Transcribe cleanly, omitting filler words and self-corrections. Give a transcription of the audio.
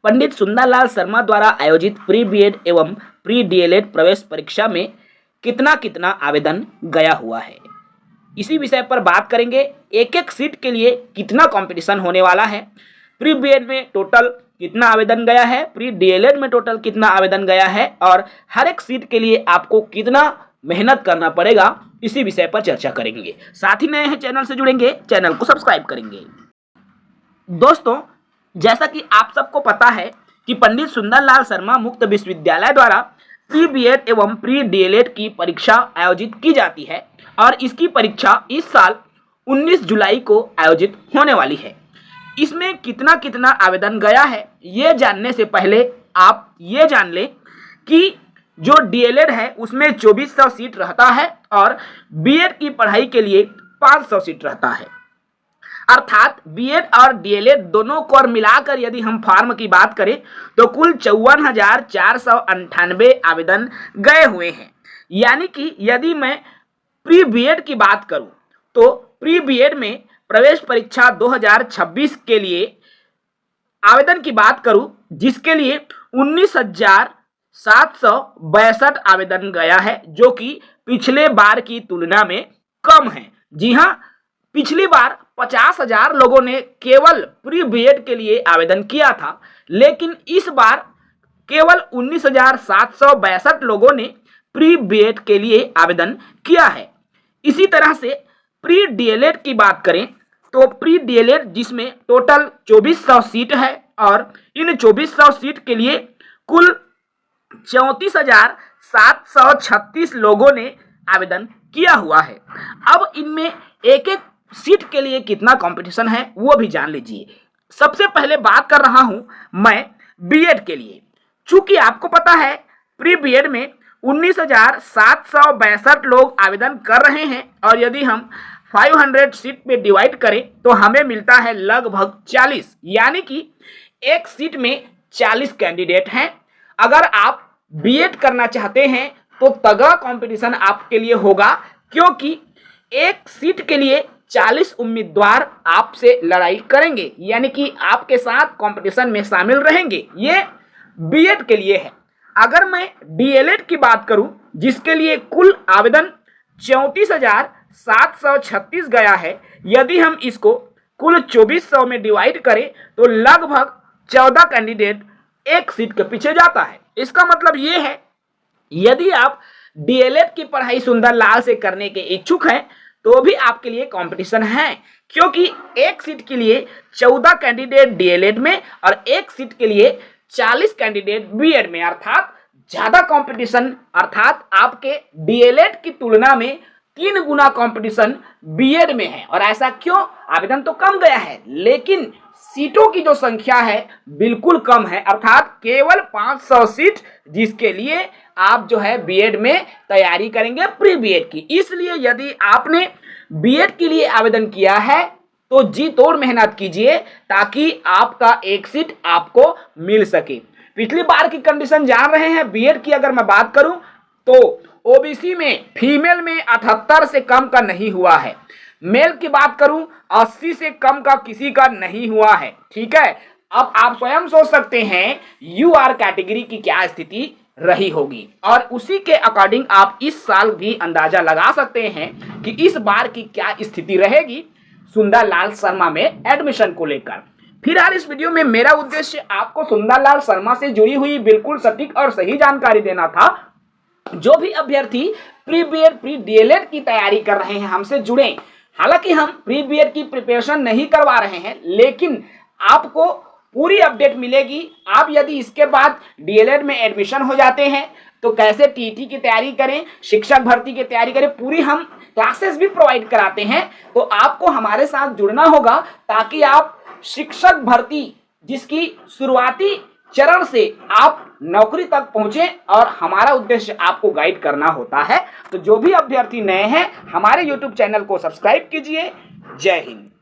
पंडित सुंदरलाल शर्मा द्वारा आयोजित pre BEd एवं प्री डीएलएड प्रवेश परीक्षा में कितना कितना आवेदन गया हुआ है, इसी विषय पर बात करेंगे। एक एक सीट के लिए कितना कंपटीशन होने वाला है, प्री बीएड में टोटल कितना आवेदन गया है, प्री डीएलएड में टोटल कितना आवेदन गया है और हर एक सीट के लिए आपको कितना मेहनत करना पड़ेगा, इसी विषय पर चर्चा करेंगे। साथ ही नए हैं चैनल से जुड़ेंगे, चैनल को सब्सक्राइब करेंगे। दोस्तों, जैसा कि आप सबको पता है कि पंडित सुंदरलाल शर्मा मुक्त विश्वविद्यालय द्वारा प्री बीएड एवं प्री डीएलएड की परीक्षा आयोजित की जाती है और इसकी परीक्षा इस साल 19 जुलाई को आयोजित होने वाली है। इसमें कितना कितना आवेदन गया है, ये जानने से पहले आप ये जान लें कि जो डीएलएड है उसमें 2400 सीट रहता है और बीएड की पढ़ाई के लिए 500 सीट रहता है। अर्थात बीएड और डीएलएड दोनों को मिलाकर यदि हम फॉर्म की बात करें तो कुल 54,498 आवेदन गए हुए हैं। यानी कि यदि मैं प्री बीएड की बात करूं तो प्री बीएड में प्रवेश परीक्षा 2026 के लिए आवेदन की बात करूं, जिसके लिए 19,762 आवेदन गया है, जो कि पिछले बार की तुलना में कम है। जी हां, पिछली बार 50,000 लोगों ने केवल प्री बीएड के लिए आवेदन किया था, लेकिन इस बार केवल 19,762 लोगों ने प्री बीएड के लिए आवेदन किया है। इसी तरह से प्री डीएलएड की बात करें तो प्री डीएलएड जिसमें टोटल 2400 सीट है और इन 2400 सीट के लिए कुल 34,736 लोगों ने आवेदन किया हुआ है। अब इनमें एक एक सीट के लिए कितना कंपटीशन है वो भी जान लीजिए। सबसे पहले बात कर रहा हूं मैं बीएड के लिए। चूंकि आपको पता है प्री बीएड में 19,762 लोग आवेदन कर रहे हैं और यदि हम 500 सीट पे डिवाइड करें तो हमें मिलता है लगभग 40, यानी कि एक सीट में 40 कैंडिडेट हैं। अगर आप बीएड करना चाहते हैं तो तगड़ा कंपटीशन आपके लिए होगा, क्योंकि एक सीट के लिए 40 उम्मीदवार आपसे लड़ाई करेंगे, यानी कि आपके साथ कंपटीशन में शामिल रहेंगे। ये बीएड के लिए है। अगर मैं डीएलएड की बात करूं, जिसके लिए कुल आवेदन 34,736 गया है, यदि हम इसको कुल 2400 में डिवाइड करें तो लगभग 14 कैंडिडेट एक सीट के पीछे जाता है। इसका मतलब ये है, यदि आप डीएलएड की पढ़ाई सुंदरलाल से करने के इच्छुक हैं तो भी आपके लिए कंपटीशन है, क्योंकि एक सीट के लिए 14 कैंडिडेट डीएलएड में और एक सीट के लिए 40 कैंडिडेट बीएड में, अर्थात ज्यादा कंपटीशन, अर्थात आपके डीएलएड की तुलना में 3 गुना कंपटीशन बीएड में है। और ऐसा क्यों? आवेदन तो कम गया है, लेकिन सीटों की जो संख्या है बिल्कुल कम है, अर्थात केवल 500 सीट, जिसके लिए आप जो है बीएड में तैयारी करेंगे प्री बीएड की। इसलिए यदि आपने बीएड के लिए आवेदन किया है तो जी तोड़ मेहनत कीजिए ताकि आपका एक सीट आपको मिल सके। पिछली बार की कंडीशन जान रहे हैं बीएड की, अगर मैं बात करूं तो ओबीसी में फीमेल में 78 से कम का नहीं हुआ है, मेल की बात करूं 80 से कम का किसी का नहीं हुआ है। ठीक है, अब आप स्वयं सोच सकते हैं यूआर कैटेगरी की क्या स्थिति रही होगी और उसी के अकॉर्डिंग आप इस साल भी अंदाजा लगा सकते हैं कि इस बार की क्या स्थिति रहेगी सुंदरलाल शर्मा में एडमिशन को लेकर। फिलहाल इस वीडियो में मेरा उद्देश्य आपको सुंदरलाल शर्मा से जुड़ी हुई बिल्कुल सटीक और सही जानकारी देना था। जो भी अभ्यर्थी प्री बीएड प्री डीएलएड की तैयारी कर रहे हैं हमसे जुड़े। हालांकि हम प्री बीएड की प्रिपरेशन नहीं करवा रहे हैं, लेकिन आपको पूरी अपडेट मिलेगी। आप यदि इसके बाद डीएलएड में एडमिशन हो जाते हैं तो कैसे टीटी की तैयारी करें, शिक्षक भर्ती की तैयारी करें, पूरी हम क्लासेस भी प्रोवाइड कराते हैं। तो आपको हमारे साथ जुड़ना होगा ताकि आप शिक्षक भर्ती जिसकी शुरुआती चरण से आप नौकरी तक पहुंचे, और हमारा उद्देश्य आपको गाइड करना होता है। तो जो भी अभ्यर्थी नए हैं हमारे YouTube चैनल को सब्सक्राइब कीजिए। जय हिंद।